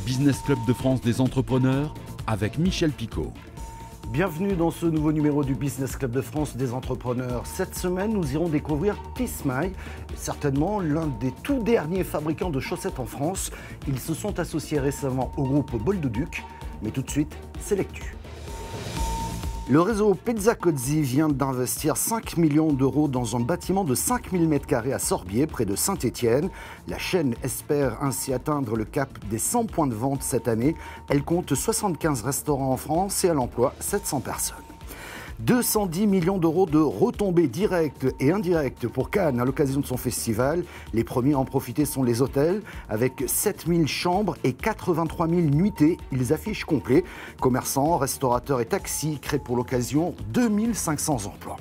Business Club de France des entrepreneurs avec Michel Picot. Bienvenue dans ce nouveau numéro du Business Club de France des entrepreneurs. Cette semaine, nous irons découvrir Tismaï, certainement l'un des tout derniers fabricants de chaussettes en France. Ils se sont associés récemment au groupe Bolduc, mais tout de suite, c'est l'actu. Le réseau Pezzacozzi vient d'investir 5 millions d'euros dans un bâtiment de 5000 m² à Sorbier, près de Saint-Étienne. La chaîne espère ainsi atteindre le cap des 100 points de vente cette année. Elle compte 75 restaurants en France et elle emploie 700 personnes. 210 millions d'euros de retombées directes et indirectes pour Cannes à l'occasion de son festival. Les premiers à en profiter sont les hôtels, avec 7000 chambres et 83 000 nuitées. Ils affichent complet. Commerçants, restaurateurs et taxis créent pour l'occasion 2500 emplois.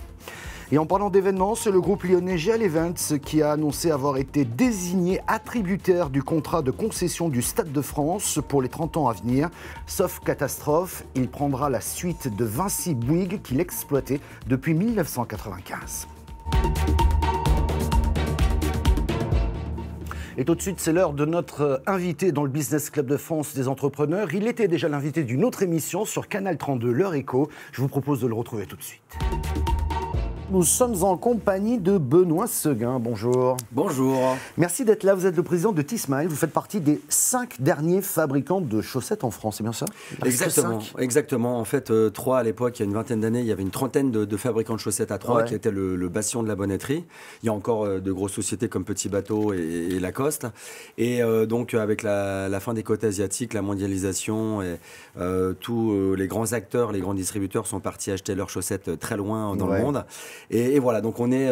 Et en parlant d'événements, c'est le groupe lyonnais GL Events qui a annoncé avoir été désigné attributaire du contrat de concession du Stade de France pour les 30 ans à venir. Sauf catastrophe, il prendra la suite de Vinci Bouygues qu'il exploitait depuis 1995. Et tout de suite, c'est l'heure de notre invité dans le Business Club de France des entrepreneurs. Il était déjà l'invité d'une autre émission sur Canal 32, L'Heure Écho. Je vous propose de le retrouver tout de suite. Nous sommes en compagnie de Benoît Seguin. Bonjour. Bonjour. Merci d'être là. Vous êtes le président de Tismaï. Vous faites partie des 5 derniers fabricants de chaussettes en France, c'est bien ça? Exactement. En fait, Troyes, à l'époque, il y a une vingtaine d'années, il y avait une trentaine de fabricants de chaussettes à Troyes, qui était le bastion de la bonneterie. Il y a encore de grosses sociétés comme Petit Bateau et Lacoste. Et donc, avec la fin des côtés asiatiques, la mondialisation, et tous les grands acteurs, les grands distributeurs sont partis acheter leurs chaussettes très loin dans le monde. Et voilà, donc on est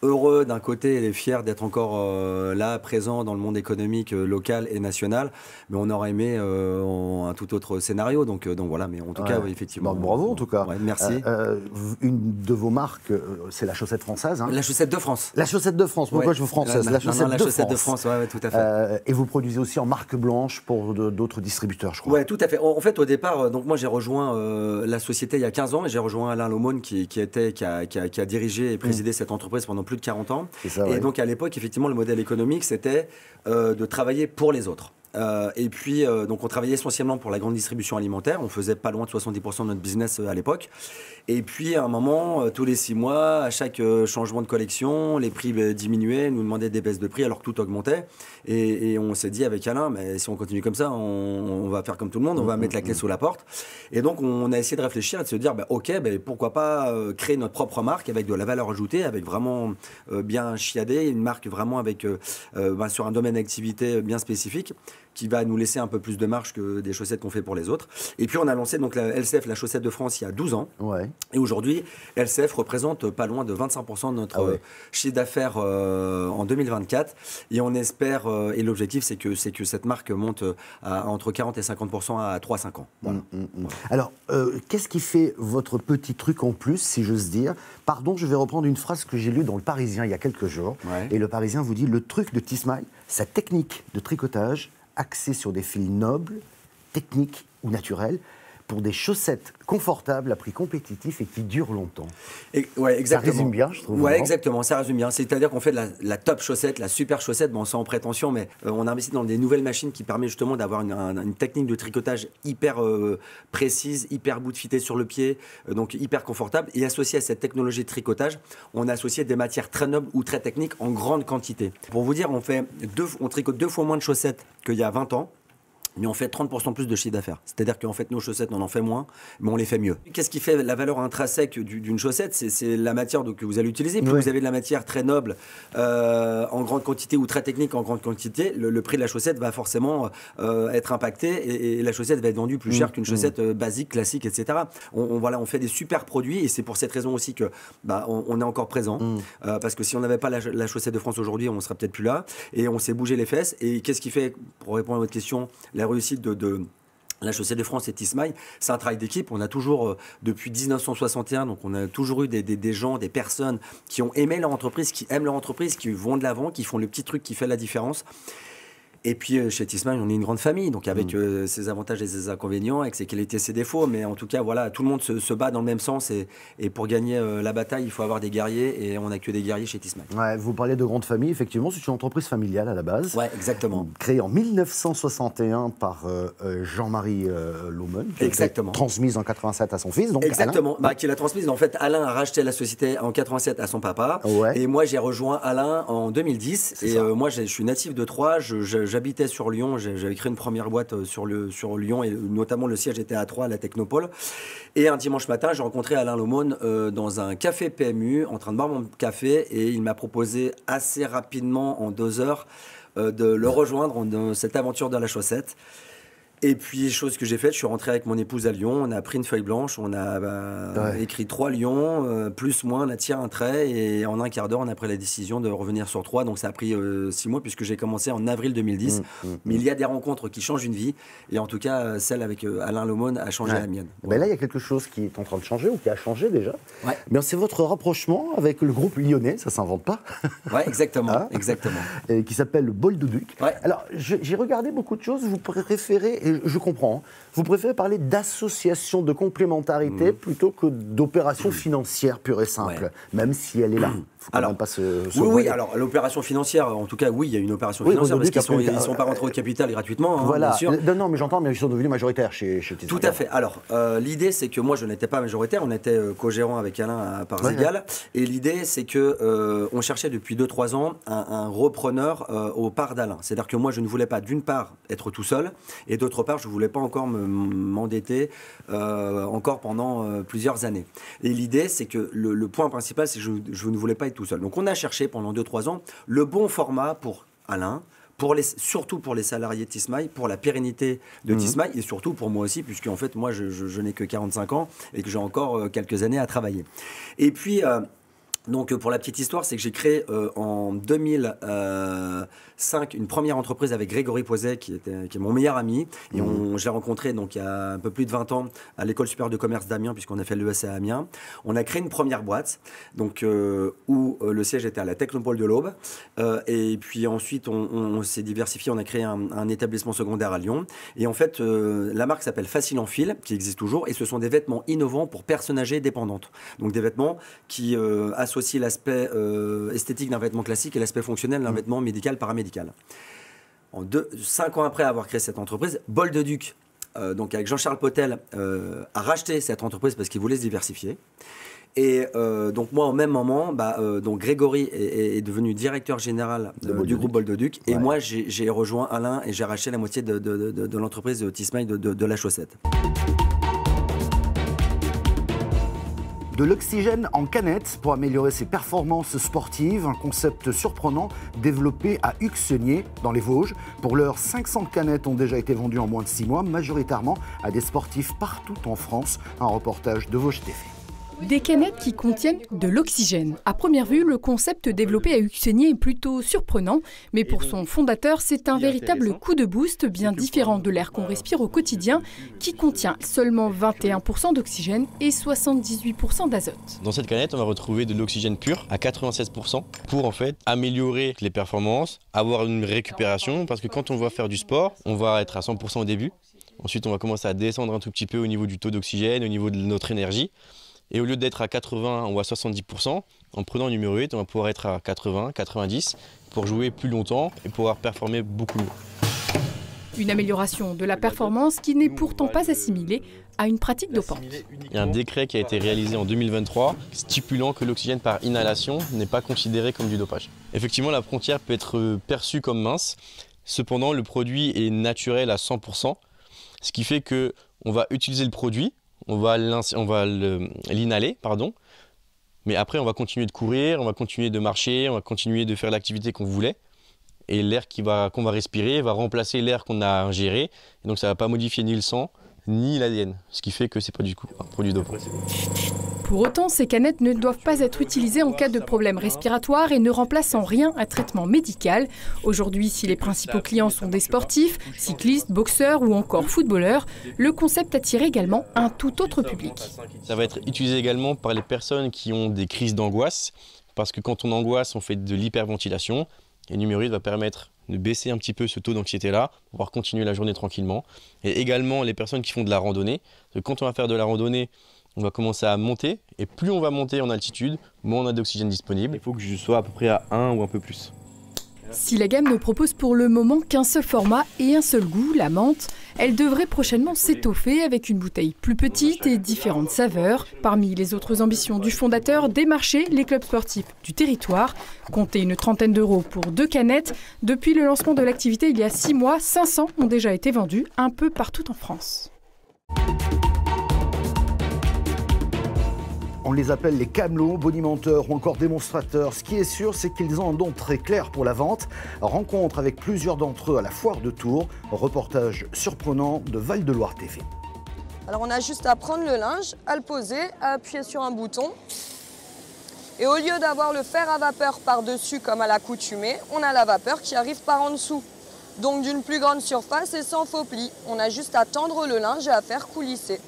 heureux d'un côté et fiers d'être encore là, présent dans le monde économique local et national, mais on aurait aimé un tout autre scénario, donc voilà, mais en tout cas, oui, effectivement. Bravo en tout cas. Merci. Une de vos marques, c'est la chaussette française. Hein. La chaussette de France. La chaussette de France, pourquoi je veux française? La chaussette de France, ouais, tout à fait. Et vous produisez aussi en marque blanche pour d'autres distributeurs, je crois. Oui, tout à fait. En fait, au départ, donc moi j'ai rejoint la société il y a 15 ans, et j'ai rejoint Alain Lomone qui a dirigé et présidé cette entreprise pendant plus de 40 ans. Ça, et donc à l'époque, effectivement, le modèle économique, c'était de travailler pour les autres. Et puis, donc on travaillait essentiellement pour la grande distribution alimentaire. On faisait pas loin de 70% de notre business à l'époque. Et puis, à un moment, tous les 6 mois, à chaque changement de collection, les prix diminuaient, nous demandaient des baisses de prix alors que tout augmentait. Et on s'est dit avec Alain, mais si on continue comme ça, on va faire comme tout le monde, on va mettre la clé sous la porte. Et donc, on a essayé de réfléchir et de se dire, ok, pourquoi pas créer notre propre marque avec de la valeur ajoutée, avec vraiment bien chiadé, une marque vraiment avec sur un domaine d'activité bien spécifique, qui va nous laisser un peu plus de marge que des chaussettes qu'on fait pour les autres. Et puis on a lancé donc la LCF, la chaussette de France, il y a 12 ans. Ouais. Et aujourd'hui, LCF représente pas loin de 25% de notre chiffre d'affaires en 2024. Et on espère, et l'objectif c'est que cette marque monte à entre 40 et 50% à 3-5 ans. Voilà. Voilà. Alors, qu'est-ce qui fait votre petit truc en plus, si j'ose dire? Pardon, je vais reprendre une phrase que j'ai lue dans Le Parisien il y a quelques jours. Ouais. Et Le Parisien vous dit, le truc de Tismaï, sa technique de tricotage axée sur des fils nobles, techniques ou naturels, pour des chaussettes confortables à prix compétitif et qui durent longtemps. Ouais, exactement. Ça résume bien, je trouve. Ouais, exactement, ça résume bien. C'est-à-dire qu'on fait de la top chaussette, la super chaussette, bon, sans prétention, mais on investit dans des nouvelles machines qui permettent justement d'avoir une technique de tricotage hyper précise, hyper bout de fité sur le pied, donc hyper confortable. Et associé à cette technologie de tricotage, on a associé des matières très nobles ou très techniques en grande quantité. Pour vous dire, on tricote 2 fois moins de chaussettes qu'il y a 20 ans. Mais on fait 30% plus de chiffre d'affaires. C'est-à-dire qu'en fait, nos chaussettes, on en fait moins, mais on les fait mieux. Qu'est-ce qui fait la valeur intrinsèque d'une chaussette? C'est la matière que vous allez utiliser. Plus vous avez de la matière très noble en grande quantité ou très technique en grande quantité, le prix de la chaussette va forcément être impacté et la chaussette va être vendue plus cher qu'une chaussette basique, classique, etc. On fait des super produits et c'est pour cette raison aussi que on est encore présent. Parce que si on n'avait pas la chaussette de France aujourd'hui, on ne serait peut-être plus là. Et on s'est bougé les fesses. Et qu'est-ce qui fait, pour répondre à votre question, la réussite de la chaussette de France et Tismaï, c'est un travail d'équipe. On a toujours, depuis 1961, donc on a toujours eu des gens, des personnes qui ont aimé leur entreprise, qui aiment leur entreprise, qui vont de l'avant, qui font le petit truc qui fait la différence. Et puis chez Tismay, on est une grande famille, donc avec ses avantages et ses inconvénients, avec ses qualités et ses défauts. Mais en tout cas, voilà, tout le monde se bat dans le même sens. Et pour gagner la bataille, il faut avoir des guerriers. Et on n'a que des guerriers chez Tismay. Ouais, vous parlez de grande famille, effectivement, c'est une entreprise familiale à la base. Ouais, exactement. Créée en 1961 par Jean-Marie Laumon, qui a été transmise en 87 à son fils. Donc exactement, qui l'a transmise. En fait, Alain a racheté la société en 87 à son papa. Ouais. Et moi, j'ai rejoint Alain en 2010. Et moi, je suis natif de Troyes. J'habitais sur Lyon, j'avais créé une première boîte sur Lyon et notamment le siège était à Troyes, à la Technopole. Et un dimanche matin, j'ai rencontré Alain Laumon dans un café PMU en train de boire mon café et il m'a proposé assez rapidement, en 2 heures, de le rejoindre dans cette aventure de la chaussette. Et puis, chose que j'ai faite, je suis rentré avec mon épouse à Lyon, on a pris une feuille blanche, on a écrit 3 Lions, plus, moins, on a tiré un trait, et en un quart d'heure, on a pris la décision de revenir sur 3. Donc ça a pris 6 mois, puisque j'ai commencé en avril 2010. Mais il y a des rencontres qui changent une vie, et en tout cas, celle avec Alain Laumon a changé la mienne. Ben là, il y a quelque chose qui est en train de changer, ou qui a changé déjà. Ouais. C'est votre rapprochement avec le groupe lyonnais, ça ne s'invente pas. Oui, exactement. exactement. Et qui s'appelle le Bol de Duc. Ouais. Alors, j'ai regardé beaucoup de choses, vous préférez... Je comprends. Vous préférez parler d'association de complémentarité plutôt que d'opération financière pure et simple, même si elle est là. Faut quand même pas oui, alors l'opération financière, en tout cas, oui, il y a une opération financière parce qu'ils ne sont pas rentrés au capital gratuitement. Voilà. Bien sûr. Non, mais j'entends, mais ils sont devenus majoritaires chez Tismay. Tout à fait. Alors, l'idée, c'est que moi, je n'étais pas majoritaire, on était co-gérant avec Alain à parts égales. Et l'idée, c'est que on cherchait depuis 2-3 ans un repreneur aux parts d'Alain. C'est-à-dire que moi, je ne voulais pas, d'une part, être tout seul, et d'autre part, je ne voulais pas encore m'endetter encore pendant plusieurs années. Et l'idée, c'est que le point principal, c'est que je ne voulais pas être tout seul. Donc on a cherché pendant 2-3 ans le bon format pour Alain, surtout pour les salariés de Tismay, pour la pérennité de Tismay, et surtout pour moi aussi, puisque en fait, moi, je n'ai que 45 ans et que j'ai encore quelques années à travailler. Et puis... donc pour la petite histoire, c'est que j'ai créé en 2005 une première entreprise avec Grégory Poiset qui est mon meilleur ami. Et je l'ai rencontré donc, il y a un peu plus de 20 ans à l'école supérieure de commerce d'Amiens, puisqu'on a fait l'ESC à Amiens. On a créé une première boîte donc, où le siège était à la Technopole de l'Aube. Et puis ensuite, on s'est diversifié, on a créé un établissement secondaire à Lyon. Et en fait, la marque s'appelle Facile en Fil, qui existe toujours. Et ce sont des vêtements innovants pour personnes âgées dépendantes. Donc des vêtements qui associer l'aspect esthétique d'un vêtement classique et l'aspect fonctionnel d'un vêtement médical paramédical. 5 ans après avoir créé cette entreprise, Bol de Duc, donc avec Jean-Charles Potel, a racheté cette entreprise parce qu'il voulait se diversifier. Et donc moi, au même moment, donc Grégory est devenu directeur général du groupe Bol de Duc. Et moi, j'ai rejoint Alain et j'ai racheté la moitié de l'entreprise de Tismay de la chaussette. De l'oxygène en canette pour améliorer ses performances sportives, un concept surprenant développé à Huxenier dans les Vosges. Pour l'heure, 500 canettes ont déjà été vendues en moins de 6 mois, majoritairement à des sportifs partout en France. Un reportage de Vosges TV. Des canettes qui contiennent de l'oxygène. À première vue, le concept développé à Huxenier est plutôt surprenant, mais pour son fondateur, c'est un véritable coup de boost bien différent de l'air qu'on respire au quotidien, qui contient seulement 21% d'oxygène et 78% d'azote. Dans cette canette, on va retrouver de l'oxygène pur à 96% pour en fait améliorer les performances, avoir une récupération, parce que quand on va faire du sport, on va être à 100% au début. Ensuite, on va commencer à descendre un tout petit peu au niveau du taux d'oxygène, au niveau de notre énergie. Et au lieu d'être à 80 ou à 70%, en prenant le numéro 8, on va pouvoir être à 80, 90 pour jouer plus longtemps et pouvoir performer beaucoup mieux. Une amélioration de la performance qui n'est pourtant pas assimilée à une pratique dopante. Il y a un décret qui a été réalisé en 2023 stipulant que l'oxygène par inhalation n'est pas considéré comme du dopage. Effectivement, la frontière peut être perçue comme mince, cependant le produit est naturel à 100%, ce qui fait qu'on va utiliser le produit, on va l'inhaler, mais après on va continuer de courir, on va continuer de marcher, on va continuer de faire l'activité qu'on voulait. Et l'air qu'on va respirer va remplacer l'air qu'on a ingéré. Et donc ça ne va pas modifier ni le sang, ni l'ADN, ce qui fait que ce n'est pas du coup un produit dopant. Pour autant, ces canettes ne doivent pas être utilisées en cas de problème respiratoire et ne remplacent en rien un traitement médical. Aujourd'hui, si les principaux clients sont des sportifs, cyclistes, boxeurs ou encore footballeurs, le concept attire également un tout autre public. Ça va être utilisé également par les personnes qui ont des crises d'angoisse, parce que quand on angoisse, on fait de l'hyperventilation. Et Numéroid va permettre de baisser un petit peu ce taux d'anxiété-là, pour pouvoir continuer la journée tranquillement. Et également les personnes qui font de la randonnée, parce que quand on va faire de la randonnée, on va commencer à monter, et plus on va monter en altitude, moins on a d'oxygène disponible. Il faut que je sois à peu près à 1 ou un peu plus. Si la gamme ne propose pour le moment qu'un seul format et un seul goût, la menthe, elle devrait prochainement s'étoffer avec une bouteille plus petite et différentes saveurs. Parmi les autres ambitions du fondateur, démarcher les clubs sportifs du territoire. Comptez une trentaine d'euros pour 2 canettes. Depuis le lancement de l'activité il y a 6 mois, 500 ont déjà été vendus un peu partout en France. On les appelle les camelots, bonimenteurs ou encore démonstrateurs. Ce qui est sûr, c'est qu'ils ont un don très clair pour la vente. Rencontre avec plusieurs d'entre eux à la foire de Tours. Reportage surprenant de Val-de-Loire TV. Alors on a juste à prendre le linge, à le poser, à appuyer sur un bouton. Et au lieu d'avoir le fer à vapeur par-dessus comme à l'accoutumée, on a la vapeur qui arrive par en dessous. Donc d'une plus grande surface et sans faux plis. On a juste à tendre le linge et à faire coulisser.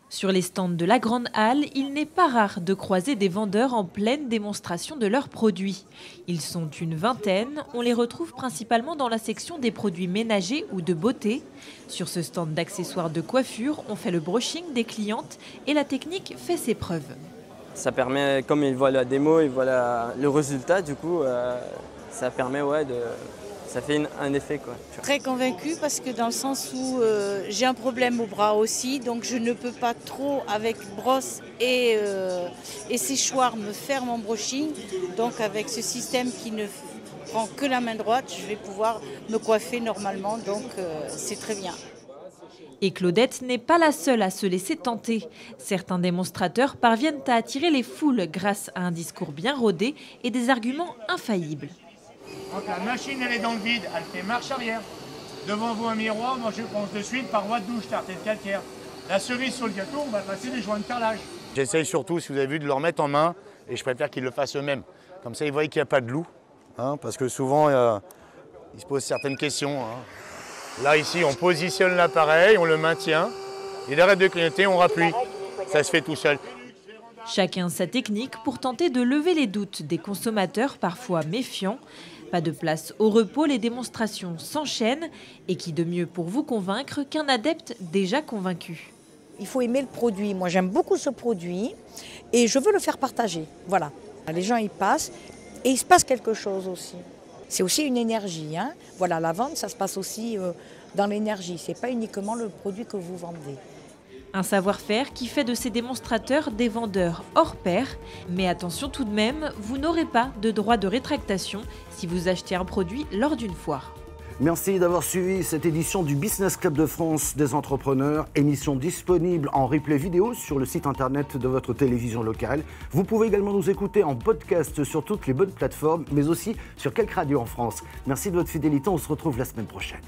Sur les stands de la Grande Halle, il n'est pas rare de croiser des vendeurs en pleine démonstration de leurs produits. Ils sont une vingtaine, on les retrouve principalement dans la section des produits ménagers ou de beauté. Sur ce stand d'accessoires de coiffure, on fait le brushing des clientes et la technique fait ses preuves. Ça permet, comme ils voient la démo, ils voient le résultat, du coup, ça permet ça fait un effet, quoi. Très convaincue parce que dans le sens où j'ai un problème au bras aussi, donc je ne peux pas trop avec brosse et séchoir me faire mon brushing. Donc avec ce système qui ne prend que la main droite, je vais pouvoir me coiffer normalement, donc c'est très bien. Et Claudette n'est pas la seule à se laisser tenter. Certains démonstrateurs parviennent à attirer les foules grâce à un discours bien rodé et des arguments infaillibles. Quand la machine elle est dans le vide, elle fait marche arrière. Devant vous un miroir, moi je pense de suite paroi de douche, tartée de calcaire. La cerise sur le gâteau, on va passer des joints de carrelage. J'essaye surtout, si vous avez vu, de le remettre en main et je préfère qu'ils le fassent eux-mêmes. Comme ça, ils voient qu'il n'y a pas de loup, parce que souvent, ils se posent certaines questions. Là, ici, on positionne l'appareil, on le maintient. Il arrête de clignoter, on rappuie. Ça se fait tout seul. Chacun sa technique pour tenter de lever les doutes des consommateurs parfois méfiants. Pas de place au repos, les démonstrations s'enchaînent. Et qui de mieux pour vous convaincre qu'un adepte déjà convaincu? Il faut aimer le produit. Moi, j'aime beaucoup ce produit et je veux le faire partager. Voilà. Les gens y passent et il se passe quelque chose aussi. C'est aussi une énergie. Voilà, la vente, ça se passe aussi dans l'énergie. Ce n'est pas uniquement le produit que vous vendez. Un savoir-faire qui fait de ces démonstrateurs des vendeurs hors pair. Mais attention tout de même, vous n'aurez pas de droit de rétractation si vous achetez un produit lors d'une foire. Merci d'avoir suivi cette édition du Business Club de France des entrepreneurs, émission disponible en replay vidéo sur le site internet de votre télévision locale. Vous pouvez également nous écouter en podcast sur toutes les bonnes plateformes, mais aussi sur quelques radios en France. Merci de votre fidélité, on se retrouve la semaine prochaine.